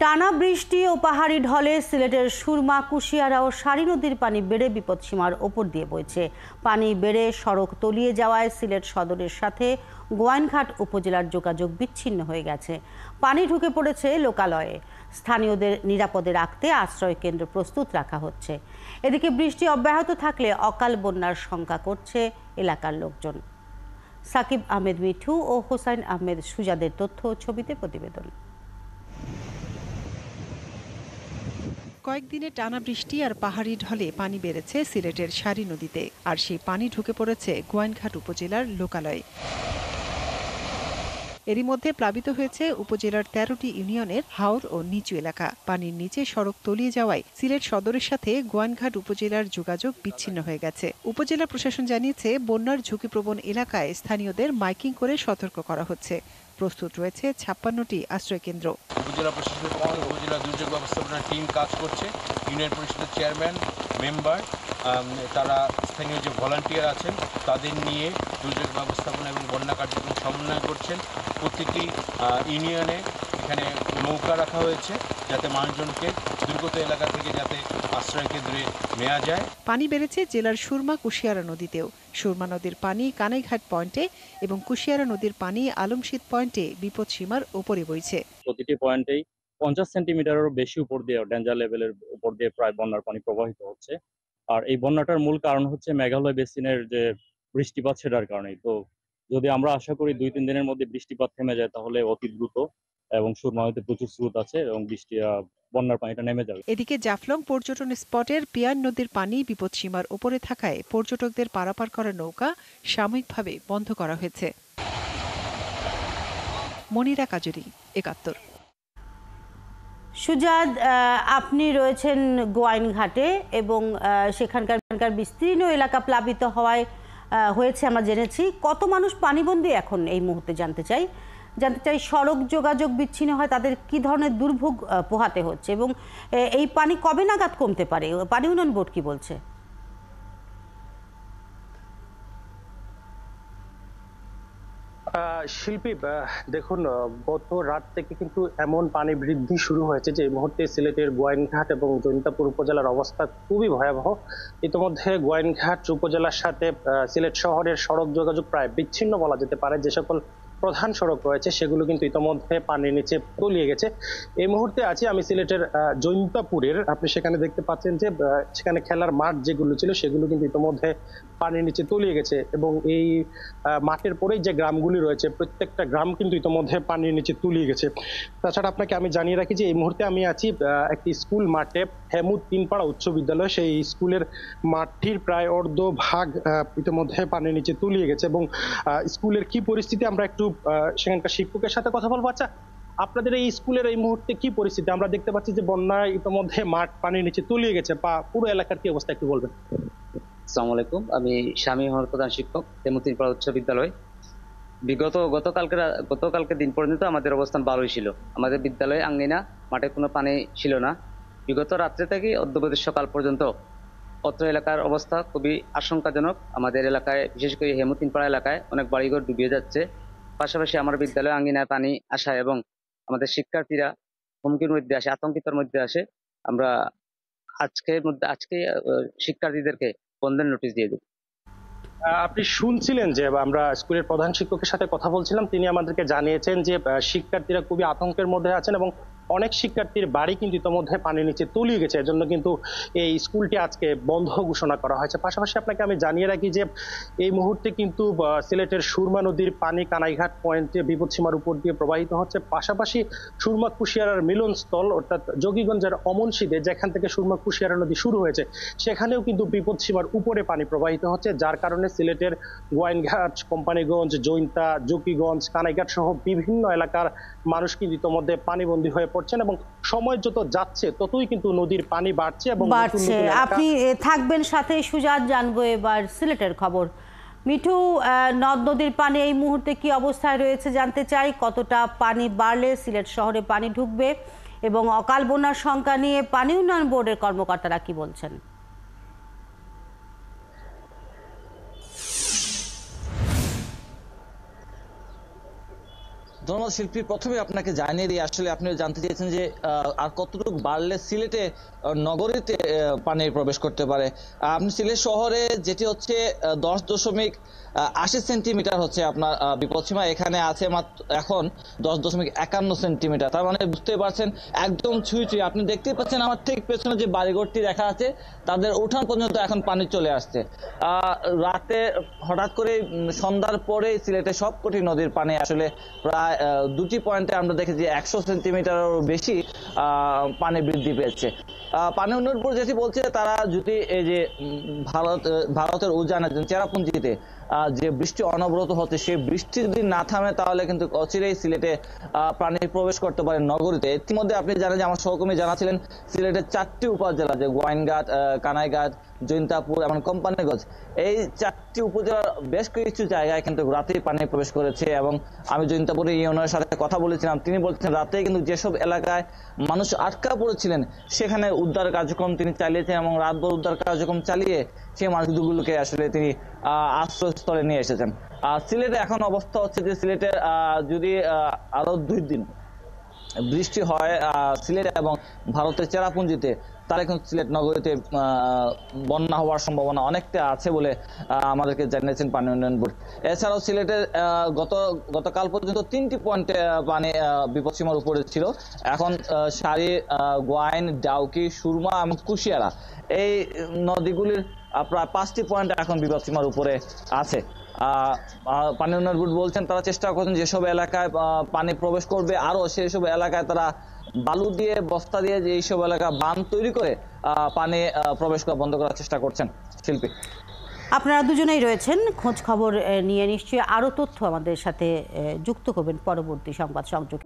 টানা বৃষ্টি ও পাহাড়ি ঢলে সিলেটের সুরমা, কুশিয়ারা ও সারি নদীর পানি বেড়ে বিপদসীমার ওপর দিয়ে বইছে। পানি বেড়ে সড়ক তলিয়ে যাওয়ায় সিলেট সদরের সাথে গোয়াইনঘাট উপজেলার যোগাযোগ বিচ্ছিন্ন হয়ে গেছে। পানি ঢুকে পড়েছে লোকালয়ে। স্থানীয়দের নিরাপদে রাখতে আশ্রয় কেন্দ্র প্রস্তুত রাখা হচ্ছে। এদিকে বৃষ্টি অব্যাহত থাকলে অকাল বন্যার শঙ্কা করছে এলাকার লোকজন। সাকিব আহমেদ মিঠু ও হোসাইন আহমেদ সুজাদের তথ্য ও ছবিতে প্রতিবেদন। কয়েকদিনে টানা বৃষ্টি আর পাহাড়ি ঢলে পানি বেড়েছে সিলেটের সারি নদীতে, আর সেই পানি ঢুকে পড়েছে গোয়াইনঘাট উপজেলার লোকালয়ে। এরই মধ্যে প্লাবিত হয়েছে উপজেলার ১৩টি ইউনিয়নের হাওর ও নিচু এলাকা। পানির নিচে সড়ক তলিয়ে যাওয়ায় সিলেট সদরের সাথে গোয়াইনঘাট উপজেলার যোগাযোগ বিচ্ছিন্ন হয়ে গেছে। উপজেলা প্রশাসন জানিয়েছে, বন্যার ঝুঁকিপ্রবণ এলাকায় স্থানীয়দের মাইকিং করে সতর্ক করা হচ্ছে। প্রস্তুত রয়েছে ৫৬টি আশ্রয় কেন্দ্র। উপজেলা প্রশাসনের পর উপজেলা দুর্যোগ ব্যবস্থাপনা টিম কাজ করছে। ইউনিয়ন পরিষদের চেয়ারম্যান, মেম্বার, তারা স্থানীয় যে ভলান্টিয়ার আছেন তাদের নিয়ে দুর্যোগ ব্যবস্থাপনা এবং বন্যা কার্যক্রম সমন্বয় করছেন। প্রতিটি ইউনিয়নে এখানে নৌকা রাখা হয়েছে যাতে মানুষজনকে দুর্গত এলাকা থেকে যাতে আশ্রয় কেন্দ্রে নেওয়া যায়। পানি বেড়েছে জেলার সুরমা, কুশিয়ারা নদীতেও। সুরমা নদীর পানি কানাইঘাট পয়েন্টে এবং কুশিয়ারা নদীর পানি আলমশিদ পয়েন্টে বিপদসীমার উপরে বইছে। প্রতিটি পয়েন্টেই ৫০ সেন্টিমিটারেরও বেশি উপর দিয়ে, ডেঞ্জার লেভেলের উপর দিয়ে প্রায় বন্যার পানি প্রবাহিত হচ্ছে। আর এই বন্যাটার মূল কারণ হচ্ছে মেঘালয় বেসিনের যে বৃষ্টিপাত, সেটার কারণেই। তো যদি আমরা আশা করি ২-৩ দিনের মধ্যে বৃষ্টিপাত থেমে যায় তাহলে অতি দ্রুত, এবং সুরমা নদীতে প্রচুর স্রোত আছে এবং বন্যার পানিটা নেমে যাবে। এদিকে জাফলং পর্যটন স্পটের পিয়ান নদীর পানি বিপদসীমার উপরে থাকায় পর্যটকদের পারাপার করা নৌকা সাময়িকভাবে বন্ধ করা হয়েছে। মনিরা কাজুরি, ৭১। সুজাদ, আপনি রয়েছেন গোয়াইনঘাটে এবং সেখানকার বিস্তীর্ণ এলাকা প্লাবিত হয়েছে আমরা জেনেছি। কত মানুষ পানিবন্দী এখন এই মুহূর্তে জানতে চাই। সড়ক যোগাযোগ বিচ্ছিন্ন হয় তাদের কি ধরনের দুর্ভোগ পোহাতে হচ্ছে এবং এই পানি কবে নাগাদ কমতে পারে? পানি উন্নয়ন বোর্ড কি বলছে? শিল্পী, দেখুন, গত রাত থেকে কিন্তু এমন পানি বৃদ্ধি শুরু হয়েছে যে এই মুহূর্তে সিলেটের গোয়াইনঘাট এবং জৈন্তাপুর উপজেলার অবস্থা খুবই ভয়াবহ। ইতিমধ্যে গোয়াইনঘাট উপজেলার সাথে সিলেট শহরের সড়ক যোগাযোগ প্রায় বিচ্ছিন্ন বলা যেতে পারে। যে সকল প্রধান সড়ক রয়েছে সেগুলো কিন্তু ইতিমধ্যে পানির নিচে তলিয়ে গেছে। এই মুহূর্তে আছি আমি সিলেটের জৈন্তাপুরের। আপনি সেখানে দেখতে পাচ্ছেন যে সেখানে খেলার মাঠ যেগুলো ছিল সেগুলো কিন্তু ইতিমধ্যে পানির নিচে তলিয়ে গেছে, এবং এই মাঠের পরেই যে গ্রামগুলি রয়েছে প্রত্যেকটা গ্রাম কিন্তু ইতিমধ্যে পানির নিচে তলিয়ে গেছে। তাছাড়া আপনাকে আমি জানিয়ে রাখি যে এই মুহূর্তে আমি আছি একটি স্কুল মাঠে, হেমু তিনপাড়া উচ্চ বিদ্যালয়। সেই স্কুলের মাঠটির প্রায় অর্ধভাগ ইতিমধ্যে পানির নিচে তলিয়ে গেছে, এবং স্কুলের কি পরিস্থিতি আমরা একটু সেখানকার শিক্ষকের সাথে কথা বলবো। আচ্ছা, আপনাদের এই স্কুলের এই মুহূর্তে কি পরিস্থিতি? আমরা দেখতে পাচ্ছি যে বন্যায় ইতিমধ্যে মাঠ পানির নিচে তলিয়ে গেছে, পুরো এলাকার কি অবস্থা একটু বলবেন? আসসালামু আলাইকুম, আমি স্বামী হর প্রধান শিক্ষক, তেমুতিনপাড়া উচ্চ বিদ্যালয়। গতকালকে দিন পর্যন্ত আমাদের অবস্থান ভালোই ছিল। আমাদের বিদ্যালয়ে আঙ্গিনা মাঠে কোনো পানি ছিল না। বিগত রাত্রে থেকে অদ্যবধি সকাল পর্যন্ত অত্র এলাকার অবস্থা খুবই আশঙ্কাজনক। আমাদের এলাকায়, বিশেষ করে হেমুতিনপাড়া এলাকায় অনেক বাড়িঘর ডুবিয়ে যাচ্ছে। পাশাপাশি আমার বিদ্যালয়ে আঙ্গিনায় পানি আসা এবং আমাদের শিক্ষার্থীরা হুমকির মধ্যে আসে, আতঙ্কিতর মধ্যে আসে। আমরা আজকে শিক্ষার্থীদেরকে বন্ধের নোটিশ দিয়ে দেব। আপনি শুনছিলেন যে আমরা স্কুলের প্রধান শিক্ষকের সাথে কথা বলছিলাম, তিনি আমাদেরকে জানিয়েছেন যে শিক্ষার্থীরা খুবই আতঙ্কের মধ্যে আছেন এবং অনেক শিক্ষার্থীর বাড়ি কিন্তু ইতিমধ্যে পানির নিচে তলিয়ে গেছে। এজন্য কিন্তু এই স্কুলটি আজকে বন্ধ ঘোষণা করা হয়েছে। পাশাপাশি আপনাকে আমি জানিয়ে রাখি যে এই মুহূর্তে কিন্তু সিলেটের সুরমা নদীর পানি কানাইঘাট পয়েন্টে বিপদসীমার উপর দিয়ে প্রবাহিত হচ্ছে। পাশাপাশি সুরমা কুশিয়ারার মিলনস্থল অর্থাৎ যোগীগঞ্জের অমনশিদে, যেখান থেকে সুরমা কুশিয়ারা নদী শুরু হয়েছে, সেখানেও কিন্তু বিপদসীমার উপরে পানি প্রবাহিত হচ্ছে, যার কারণে সিলেটের গোয়াইনঘাট, কোম্পানিগঞ্জ, জৈন্তা, জকিগঞ্জ, কানাইঘাট সহ বিভিন্ন এলাকার মানুষ কিন্তু ইতিমধ্যে পানিবন্দী হয়ে পড়ছেন, এবং সময় যত যাচ্ছে ততই কিন্তু নদীর পানি বাড়ছে এবং আপনি থাকবেন সাথে। সুজাত, জানবো এবার সিলেটের খবর। মিঠু, নদ নদীর পানি এই মুহূর্তে কি অবস্থায় রয়েছে জানতে চাই। কতটা পানি বাড়লে সিলেট শহরে পানি ঢুকবে এবং অকাল বন্যার শঙ্কা নিয়ে পানি উন্নয়ন বোর্ডের কর্মকর্তারা কি বলছেন? ধন্যবাদ শিল্পী। প্রথমে আপনাকে জানিয়ে দিই, আসলে আপনি জানতে চেয়েছেন যে আর কতটুকু বাড়লে সিলেটে নগরীতে পানি প্রবেশ করতে পারে। আপনি সিলেট শহরে যেটি হচ্ছে 10.80 সেন্টিমিটার হচ্ছে আপনার বিপদসীমা, এখানে আছে মাত্র এখন 10.51 সেন্টিমিটার। তার মানে বুঝতে পারছেন একদম ছুঁই ছুঁই। আপনি দেখতেই পাচ্ছেন আমার ঠিক পেছনে যে বাড়িঘরটি দেখা আছে তাদের উঠান পর্যন্ত এখন পানি চলে আসছে। রাতে হঠাৎ করে সন্ধ্যার পরে সিলেটে সবকটি নদীর পানি আসলে প্রায় দুটি পয়েন্টে আমরা দেখেছি 100 সেন্টিমিটারেরও বেশি পানি বৃদ্ধি পেয়েছে। পানি উন্নয়ন বোর্ড যেটি বলছে, তারা যদি এই যে ভারতের উজানে চেরাপুঞ্জিতে যে বৃষ্টি অনবরত হচ্ছে, সেই বৃষ্টি যদি না থামে তাহলে কিন্তু অচিরেই সিলেটে পানি প্রবেশ করতে পারে নগরীতে। ইতিমধ্যে আপনি জানেন যে আমার সহকর্মী জানাছিলেন সিলেটের 4টি উপজেলা, যে গোয়াইনঘাট, কানাইঘাট, জৈন্তাপুর এবং কোম্পানিগঞ্জ, এই 4টি উপজেলার বেশ কিছু জায়গায় কিন্তু রাতেই পানি প্রবেশ করেছে। এবং আমি জৈন্তাপুরের ইউনিয়নের সাথে কথা বলেছিলাম, তিনি বলছেন রাতে কিন্তু যেসব এলাকায় মানুষ আটকা পড়েছিলেন সেখানে উদ্ধার কার্যক্রম তিনি চালিয়েছেন এবং রাতভর উদ্ধার কার্যক্রম চালিয়ে সেই মানুষগুলোকে আসলে তিনি আশ্রয়স্থলে নিয়ে এসেছেন। সিলেটে এখন অবস্থা হচ্ছে যে সিলেটে যদি আরো 2 দিন বৃষ্টি হয় সিলেট এবং ভারতের চেরাপুঞ্জিতে, তাহলে কিন্তু সিলেট নগরীতে বন্যা হওয়ার সম্ভাবনা অনেকটা আছে বলে আমাদেরকে জানিয়েছেন পানি উন্নয়ন বোর্ড। এছাড়াও সিলেটের গতকাল পর্যন্ত 3টি পয়েন্টে পানি বিপদসীমার উপরে ছিল। এখন সারি, গোয়াইন, ডাউকি, সুরমা এবং কুশিয়ারা, এই নদীগুলির প্রায় 5টি পয়েন্ট এখন বিপদসীমার উপরে আছে। পানি উন্নয়ন বোর্ড বলছেন তারা চেষ্টা করছেন যেসব এলাকায় পানি প্রবেশ করবে আরো সেই সব এলাকায় তারা বালু দিয়ে, বস্তা দিয়ে যে এইসব এলাকা বাঁধ তৈরি করে পানি প্রবেশ করা বন্ধ করার চেষ্টা করছেন। শিল্পী, আপনারা দুজনেই রয়েছেন, খোঁজ খবর নিয়ে নিশ্চয়ই আরো তথ্য আমাদের সাথে যুক্ত করবেন পরবর্তী সংবাদ সংযোগ।